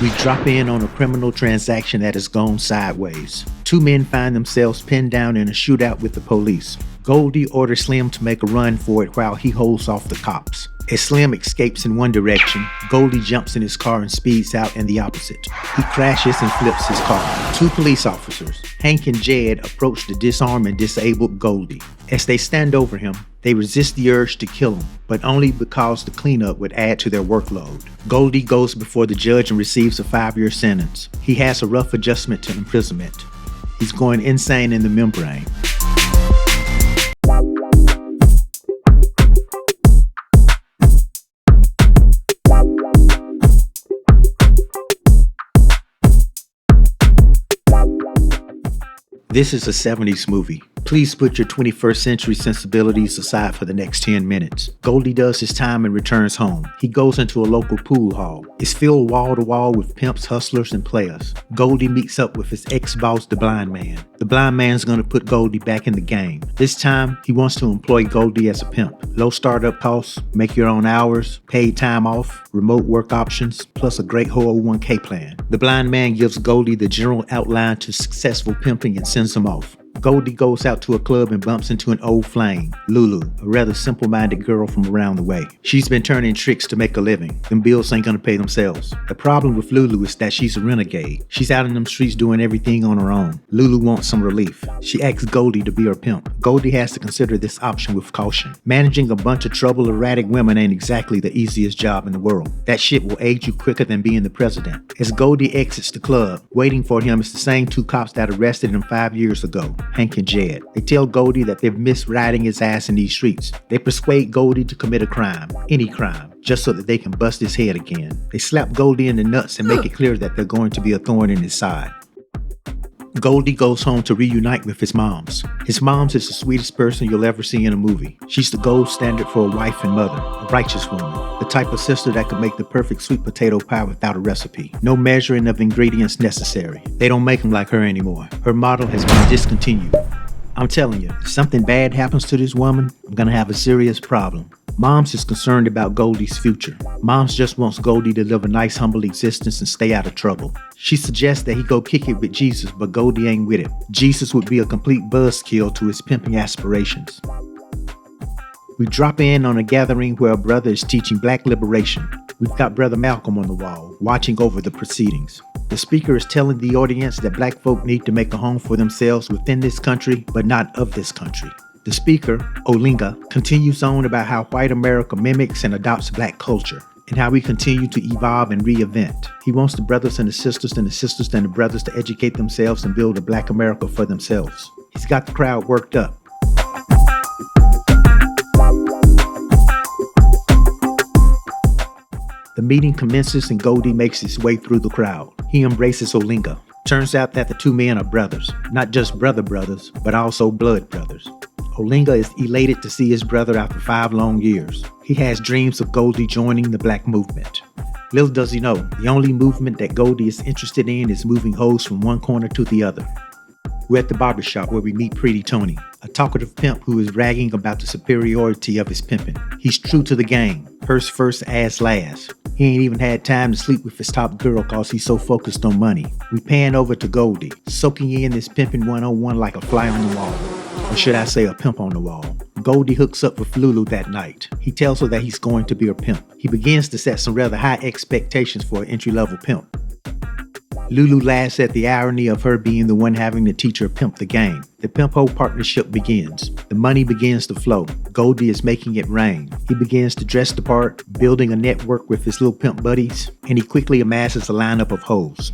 We drop in on a criminal transaction that has gone sideways. Two men find themselves pinned down in a shootout with the police. Goldie orders Slim to make a run for it while he holds off the cops. As Slim escapes in one direction, Goldie jumps in his car and speeds out in the opposite. He crashes and flips his car. Two police officers, Hank and Jed, approach to disarm and disable Goldie. As they stand over him, they resist the urge to kill him, but only because the cleanup would add to their workload. Goldie goes before the judge and receives a 5-year sentence. He has a rough adjustment to imprisonment. He's going insane in the membrane. This is a 70s movie. Please put your 21st century sensibilities aside for the next 10 minutes. Goldie does his time and returns home. He goes into a local pool hall. It's filled wall to wall with pimps, hustlers, and players. Goldie meets up with his ex-boss, the blind man. The blind man's gonna put Goldie back in the game. This time, he wants to employ Goldie as a pimp. Low startup costs, make your own hours, paid time off, remote work options, plus a great 401k plan. The blind man gives Goldie the general outline to successful pimping and sends him off. Goldie goes out to a club and bumps into an old flame, Lulu, a rather simple-minded girl from around the way. She's been turning tricks to make a living. Them bills ain't gonna pay themselves. The problem with Lulu is that she's a renegade. She's out in them streets doing everything on her own. Lulu wants some relief. She asks Goldie to be her pimp. Goldie has to consider this option with caution. Managing a bunch of troubled, erratic women ain't exactly the easiest job in the world. That shit will age you quicker than being the president. As Goldie exits the club, waiting for him is the same two cops that arrested him 5 years ago, Hank and Jed. They tell Goldie that they've missed riding his ass in these streets. They persuade Goldie to commit a crime, any crime, just so that they can bust his head again. They slap Goldie in the nuts and make it clear that they're going to be a thorn in his side. Goldie goes home to reunite with his moms. His moms is the sweetest person you'll ever see in a movie. She's the gold standard for a wife and mother, a righteous woman, the type of sister that could make the perfect sweet potato pie without a recipe. No measuring of ingredients necessary. They don't make them like her anymore. Her model has been discontinued. I'm telling you, if something bad happens to this woman, I'm gonna have a serious problem. Moms is concerned about Goldie's future. Moms just wants Goldie to live a nice, humble existence and stay out of trouble. She suggests that he go kick it with Jesus, but Goldie ain't with it. Jesus would be a complete buzzkill to his pimping aspirations. We drop in on a gathering where a brother is teaching black liberation. We've got Brother Malcolm on the wall, watching over the proceedings. The speaker is telling the audience that black folk need to make a home for themselves within this country, but not of this country. The speaker, Olinga, continues on about how white America mimics and adopts black culture, and how we continue to evolve and reinvent. He wants the brothers and the sisters and the brothers to educate themselves and build a black America for themselves. He's got the crowd worked up. The meeting commences and Goldie makes his way through the crowd. He embraces Olinga. Turns out that the two men are brothers, not just brothers, but also blood brothers. Olinga is elated to see his brother after 5 long years. He has dreams of Goldie joining the black movement. Little does he know, the only movement that Goldie is interested in is moving hoes from one corner to the other. We're at the barbershop where we meet Pretty Tony, a talkative pimp who is bragging about the superiority of his pimping. He's true to the game, purse first, ass last. He ain't even had time to sleep with his top girl cause he's so focused on money. We pan over to Goldie, soaking in this pimping 101 like a fly on the wall. Or should I say a pimp on the wall. Goldie hooks up with Lulu that night. He tells her that he's going to be her pimp. He begins to set some rather high expectations for an entry-level pimp. Lulu laughs at the irony of her being the one having to teach her pimp the game. The pimp-hoe partnership begins. The money begins to flow. Goldie is making it rain. He begins to dress the part, building a network with his little pimp buddies, and he quickly amasses a lineup of hoes.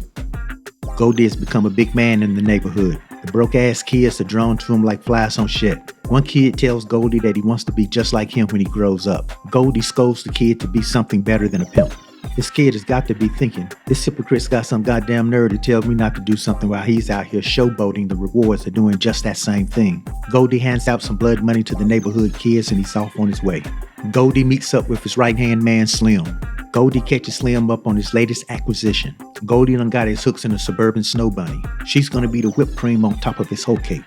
Goldie has become a big man in the neighborhood. The broke-ass kids are drawn to him like flies on shit. One kid tells Goldie that he wants to be just like him when he grows up. Goldie scolds the kid to be something better than a pimp. This kid has got to be thinking, this hypocrite's got some goddamn nerve to tell me not to do something while he's out here showboating the rewards of doing just that same thing. Goldie hands out some blood money to the neighborhood kids and he's off on his way. Goldie meets up with his right-hand man, Slim. Goldie catches Slim up on his latest acquisition. Goldie done got his hooks in a suburban snow bunny. She's gonna be the whipped cream on top of his whole cake.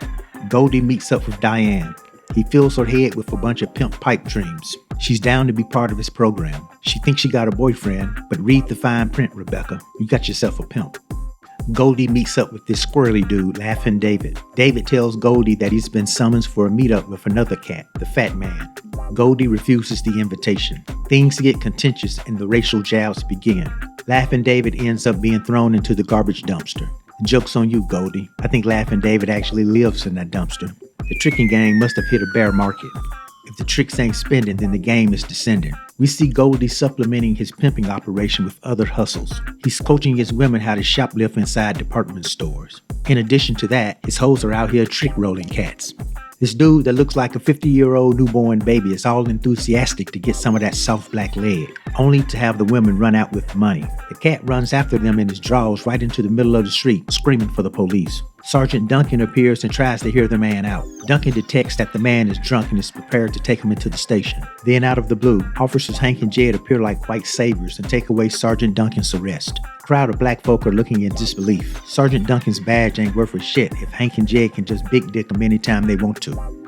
Goldie meets up with Diane. He fills her head with a bunch of pimp pipe dreams. She's down to be part of his program. She thinks she got a boyfriend, but read the fine print, Rebecca. You got yourself a pimp. Goldie meets up with this squirrely dude, Laughing David. David tells Goldie that he's been summoned for a meetup with another cat, the Fat Man. Goldie refuses the invitation. Things get contentious and the racial jabs begin. Laughing David ends up being thrown into the garbage dumpster. Joke's on you, Goldie. I think Laughing David actually lives in that dumpster. The tricking gang must have hit a bear market. If the tricks ain't spending, then the game is descending. We see Goldie supplementing his pimping operation with other hustles. He's coaching his women how to shoplift inside department stores. In addition to that, his hoes are out here trick rolling cats. This dude that looks like a 50-year-old newborn baby is all enthusiastic to get some of that soft black leg, only to have the women run out with the money. The cat runs after them in his drawers right into the middle of the street, screaming for the police. Sergeant Duncan appears and tries to hear the man out. Duncan detects that the man is drunk and is prepared to take him into the station. Then out of the blue, officers Hank and Jed appear like white saviors and take away Sergeant Duncan's arrest. A crowd of black folk are looking in disbelief. Sergeant Duncan's badge ain't worth a shit if Hank and Jed can just big dick him anytime they want to.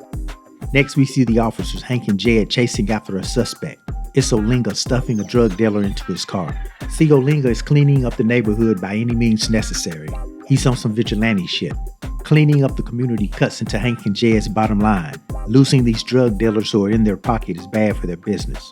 Next we see the officers Hank and Jed chasing after a suspect. It's Olinga stuffing a drug dealer into his car. See, Olinga is cleaning up the neighborhood by any means necessary. He's on some vigilante shit. Cleaning up the community cuts into Hank and Jed's bottom line. Losing these drug dealers who are in their pocket is bad for their business.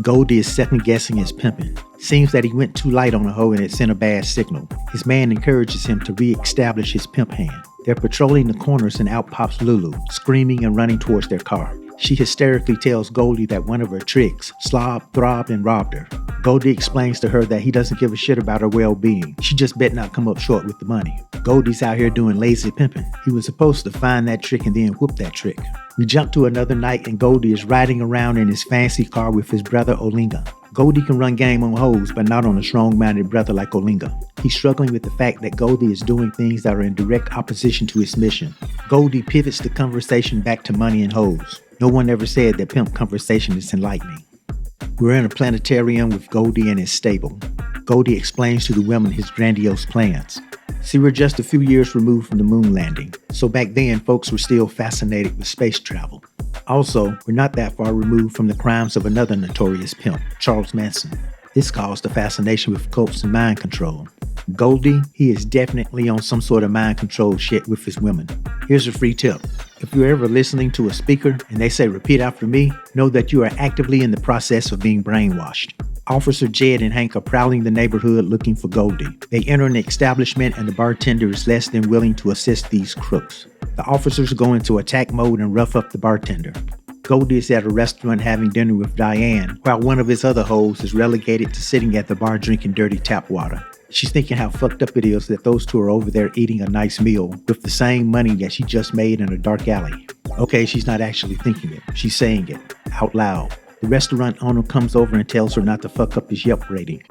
Goldie is second-guessing his pimping. Seems that he went too light on a hoe and it sent a bad signal. His man encourages him to re-establish his pimp hand. They're patrolling the corners and out pops Lulu, screaming and running towards their car. She hysterically tells Goldie that one of her tricks, slob, throbbed, and robbed her. Goldie explains to her that he doesn't give a shit about her well-being. She just bet not come up short with the money. Goldie's out here doing lazy pimping. He was supposed to find that trick and then whoop that trick. We jump to another night and Goldie is riding around in his fancy car with his brother Olinga. Goldie can run game on hoes, but not on a strong-minded brother like Olinga. He's struggling with the fact that Goldie is doing things that are in direct opposition to his mission. Goldie pivots the conversation back to money and hoes. No one ever said that pimp conversation is enlightening. We're in a planetarium with Goldie and his stable. Goldie explains to the women his grandiose plans. See, we're just a few years removed from the moon landing, so back then folks were still fascinated with space travel. Also, we're not that far removed from the crimes of another notorious pimp, Charles Manson. This caused a fascination with cults and mind control. Goldie, he is definitely on some sort of mind control shit with his women. Here's a free tip. If you're ever listening to a speaker and they say repeat after me, know that you are actively in the process of being brainwashed. Officer Jed and Hank are prowling the neighborhood looking for Goldie. They enter an establishment and the bartender is less than willing to assist these crooks. The officers go into attack mode and rough up the bartender. Goldie is at a restaurant having dinner with Diane, while one of his other hoes is relegated to sitting at the bar drinking dirty tap water. She's thinking how fucked up it is that those two are over there eating a nice meal with the same money that she just made in a dark alley. Okay, she's not actually thinking it. She's saying it out loud. The restaurant owner comes over and tells her not to fuck up his Yelp rating.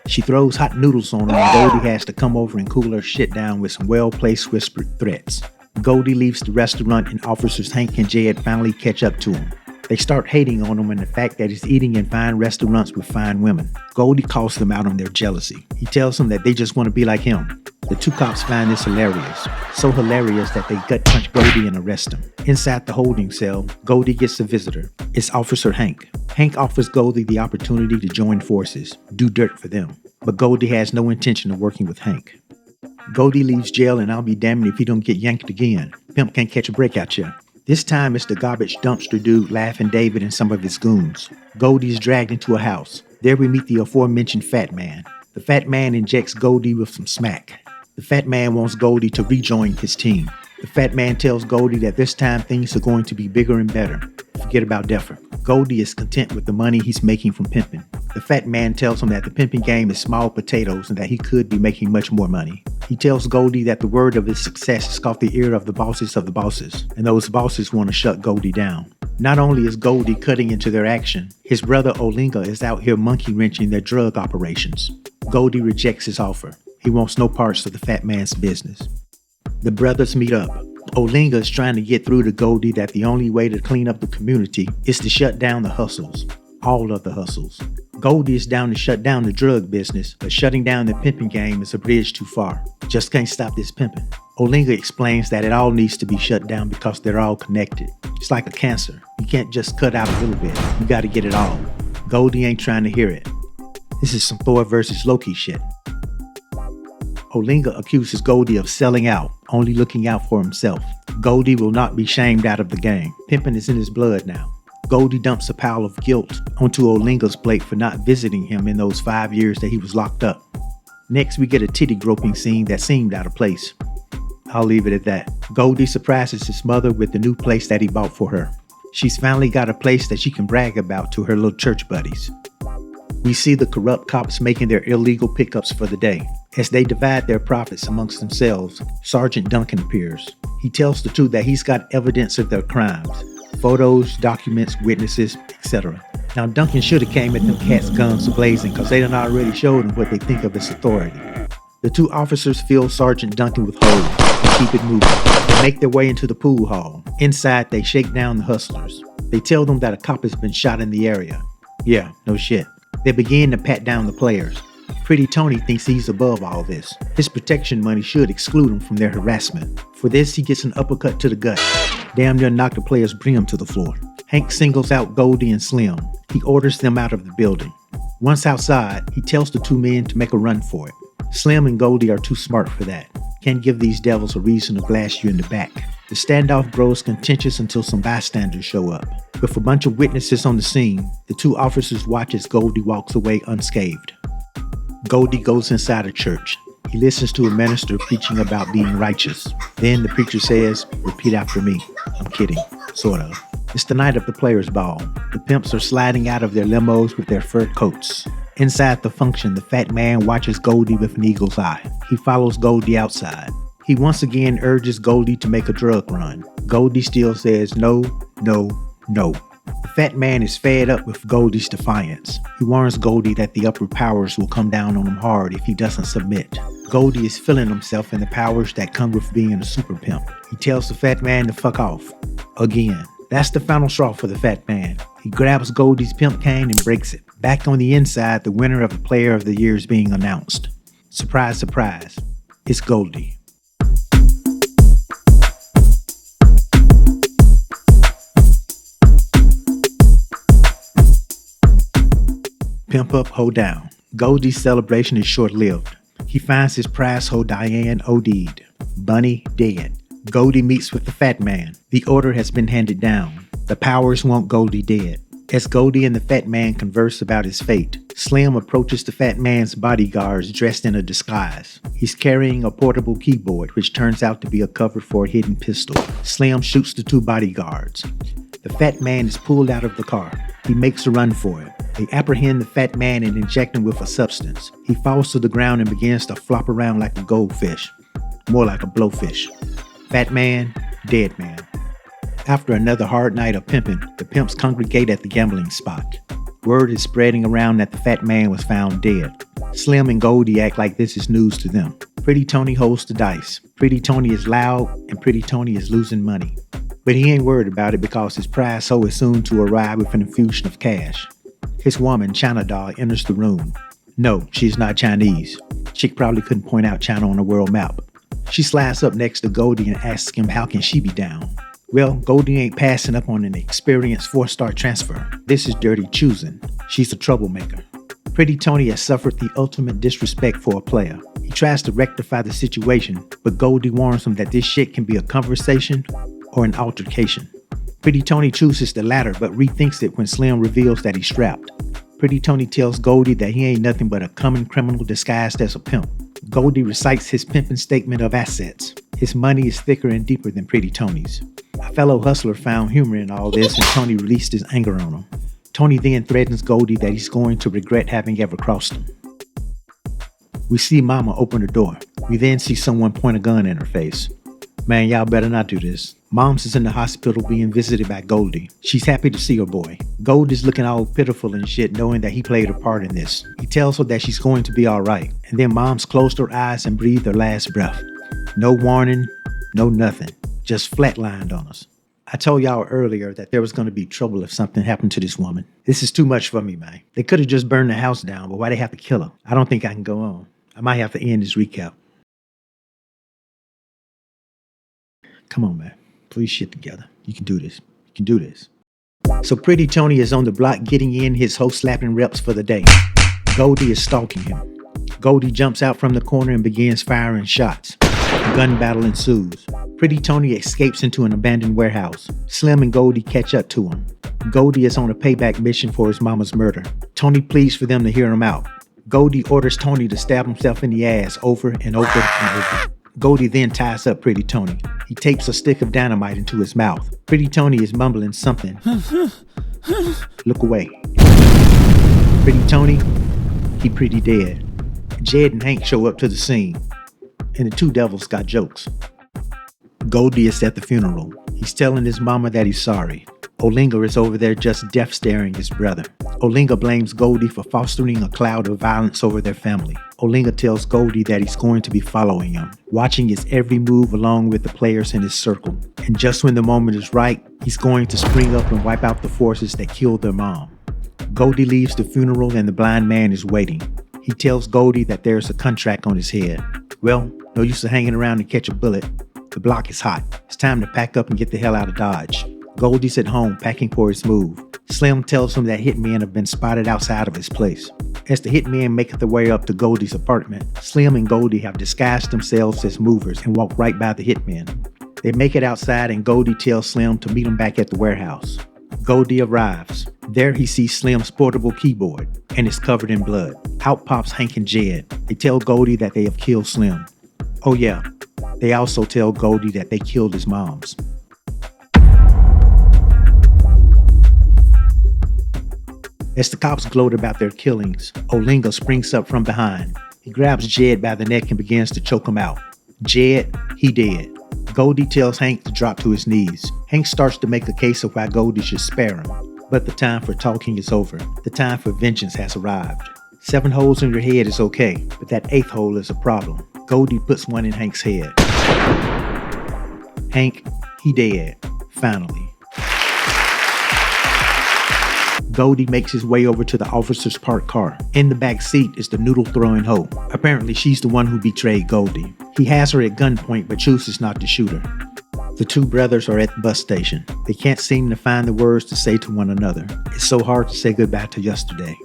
She throws hot noodles on him and Goldie has to come over and cool her shit down with some well-placed whispered threats. Goldie leaves the restaurant and officers Hank and Jed finally catch up to him. They start hating on him and the fact that he's eating in fine restaurants with fine women. Goldie calls them out on their jealousy. He tells them that they just want to be like him. The two cops find this hilarious. So hilarious that they gut punch Goldie and arrest him. Inside the holding cell, Goldie gets a visitor. It's Officer Hank. Hank offers Goldie the opportunity to join forces, do dirt for them. But Goldie has no intention of working with Hank. Goldie leaves jail and I'll be damned if he don't get yanked again. Pimp can't catch a break out here. This time it's the garbage dumpster dude Laughing David and some of his goons. Goldie is dragged into a house. There we meet the aforementioned Fat Man. The Fat Man injects Goldie with some smack. The Fat Man wants Goldie to rejoin his team. The Fat Man tells Goldie that this time things are going to be bigger and better. Forget about Deffer. Goldie is content with the money he's making from pimping. The Fat Man tells him that the pimping game is small potatoes and that he could be making much more money. He tells Goldie that the word of his success has caught the ear of the bosses, and those bosses want to shut Goldie down. Not only is Goldie cutting into their action, his brother Olinga is out here monkey wrenching their drug operations. Goldie rejects his offer. He wants no parts of the Fat Man's business. The brothers meet up. Olinga is trying to get through to Goldie that the only way to clean up the community is to shut down the hustles. All of the hustles. Goldie is down to shut down the drug business, but shutting down the pimping game is a bridge too far. Just can't stop this pimping. Olinga explains that it all needs to be shut down because they're all connected. It's like a cancer. You can't just cut out a little bit. You gotta get it all. Goldie ain't trying to hear it. This is some Thor versus Loki shit. Olinga accuses Goldie of selling out, only looking out for himself. Goldie will not be shamed out of the game. Pimping is in his blood now. Goldie dumps a pile of guilt onto Olinga's plate for not visiting him in those 5 years that he was locked up. Next, we get a titty groping scene that seemed out of place. I'll leave it at that. Goldie surprises his mother with the new place that he bought for her. She's finally got a place that she can brag about to her little church buddies. We see the corrupt cops making their illegal pickups for the day. As they divide their profits amongst themselves, Sergeant Duncan appears. He tells the two that he's got evidence of their crimes. Photos, documents, witnesses, etc. Now Duncan should have came at them cats guns blazing because they done already showed him what they think of his authority. The two officers fill Sergeant Duncan with hoes and keep it moving. They make their way into the pool hall. Inside, they shake down the hustlers. They tell them that a cop has been shot in the area. Yeah, no shit. They begin to pat down the players. Pretty Tony thinks he's above all this. His protection money should exclude him from their harassment. For this, he gets an uppercut to the gut. Damn near knocked the player's brim to the floor. Hank singles out Goldie and Slim. He orders them out of the building. Once outside, he tells the two men to make a run for it. Slim and Goldie are too smart for that. Can't give these devils a reason to blast you in the back. The standoff grows contentious until some bystanders show up. With a bunch of witnesses on the scene, the two officers watch as Goldie walks away unscathed. Goldie goes inside a church. He listens to a minister preaching about being righteous. Then the preacher says, "Repeat after me." I'm kidding, sort of. It's the night of the players' ball. The pimps are sliding out of their limos with their fur coats. Inside the function, the fat man watches Goldie with an eagle's eye. He follows Goldie outside. He once again urges Goldie to make a drug run. Goldie still says no, no, no. The fat man is fed up with Goldie's defiance. He warns Goldie that the upper powers will come down on him hard if he doesn't submit. Goldie is feeling himself in the powers that come with being a super pimp. He tells the fat man to fuck off. Again. That's the final straw for the fat man. He grabs Goldie's pimp cane and breaks it. Back on the inside, the winner of the Player of the Year is being announced. Surprise, surprise. It's Goldie. Pimp up, hoe down. Goldie's celebration is short-lived. He finds his prize hoe Diane OD'd. Bunny dead. Goldie meets with the fat man. The order has been handed down. The powers want Goldie dead. As Goldie and the fat man converse about his fate, Slim approaches the fat man's bodyguards dressed in a disguise. He's carrying a portable keyboard, which turns out to be a cover for a hidden pistol. Slim shoots the two bodyguards. The fat man is pulled out of the car. He makes a run for it. They apprehend the fat man and inject him with a substance. He falls to the ground and begins to flop around like a goldfish. More like a blowfish. Fat man, dead man. After another hard night of pimping, the pimps congregate at the gambling spot. Word is spreading around that the fat man was found dead. Slim and Goldie act like this is news to them. Pretty Tony holds the dice. Pretty Tony is loud and Pretty Tony is losing money. But he ain't worried about it because his prize hoe is soon to arrive with an infusion of cash. His woman, China Doll, enters the room. No, she's not Chinese. Chick probably couldn't point out China on a world map. She slides up next to Goldie and asks him how can she be down. Well, Goldie ain't passing up on an experienced 4-star transfer. This is dirty choosing. She's a troublemaker. Pretty Tony has suffered the ultimate disrespect for a player. He tries to rectify the situation, but Goldie warns him that this shit can be a conversation or an altercation. Pretty Tony chooses the latter, but rethinks it when Slim reveals that he's strapped. Pretty Tony tells Goldie that he ain't nothing but a common criminal disguised as a pimp. Goldie recites his pimping statement of assets. His money is thicker and deeper than Pretty Tony's. A fellow hustler found humor in all this and Tony released his anger on him. Tony then threatens Goldie that he's going to regret having ever crossed him. We see Mama open the door. We then see someone point a gun in her face. Man, y'all better not do this. Moms is in the hospital being visited by Goldie. She's happy to see her boy. Goldie's looking all pitiful and shit knowing that he played a part in this. He tells her that she's going to be alright. And then Mom's closed her eyes and breathed her last breath. No warning, no nothing. Just flatlined on us. I told y'all earlier that there was going to be trouble if something happened to this woman. This is too much for me, man. They could have just burned the house down, but why they have to kill her? I don't think I can go on. I might have to end this recap. Come on, man. Pull your shit together. You can do this. You can do this. So Pretty Tony is on the block getting in his hoe-slapping reps for the day. Goldie is stalking him. Goldie jumps out from the corner and begins firing shots. A gun battle ensues. Pretty Tony escapes into an abandoned warehouse. Slim and Goldie catch up to him. Goldie is on a payback mission for his mama's murder. Tony pleads for them to hear him out. Goldie orders Tony to stab himself in the ass over and over and over. Goldie then ties up Pretty Tony. He tapes a stick of dynamite into his mouth. Pretty Tony is mumbling something. Look away. Pretty Tony, he pretty dead. Jed and Hank show up to the scene, and the two devils got jokes. Goldie is at the funeral. He's telling his mama that he's sorry. Olinga is over there just death staring his brother. Olinga blames Goldie for fostering a cloud of violence over their family. Olinga tells Goldie that he's going to be following him, watching his every move along with the players in his circle. And just when the moment is right, he's going to spring up and wipe out the forces that killed their mom. Goldie leaves the funeral and the blind man is waiting. He tells Goldie that there's a contract on his head. Well, no use of hanging around to catch a bullet. The block is hot. It's time to pack up and get the hell out of Dodge. Goldie's at home packing for his move. Slim tells him that hitmen have been spotted outside of his place. As the hitmen make their way up to Goldie's apartment, Slim and Goldie have disguised themselves as movers and walk right by the hitmen. They make it outside and Goldie tells Slim to meet him back at the warehouse. Goldie arrives. There he sees Slim's portable keyboard, and it's covered in blood. Out pops Hank and Jed. They tell Goldie that they have killed Slim. Oh yeah, they also tell Goldie that they killed his moms. As the cops gloat about their killings, Olinga springs up from behind. He grabs Jed by the neck and begins to choke him out. Jed, he dead. Goldie tells Hank to drop to his knees. Hank starts to make a case of why Goldie should spare him. But the time for talking is over. The time for vengeance has arrived. 7 holes in your head is okay, but that 8th hole is a problem. Goldie puts one in Hank's head. Hank, he dead. Finally. Goldie makes his way over to the officer's parked car. In the back seat is the noodle-throwing hoe. Apparently, she's the one who betrayed Goldie. He has her at gunpoint but chooses not to shoot her. The two brothers are at the bus station. They can't seem to find the words to say to one another. It's so hard to say goodbye to yesterday.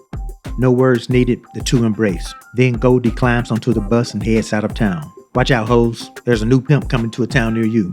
No words needed, the two embrace. Then Goldie climbs onto the bus and heads out of town. Watch out, hoes. There's a new pimp coming to a town near you.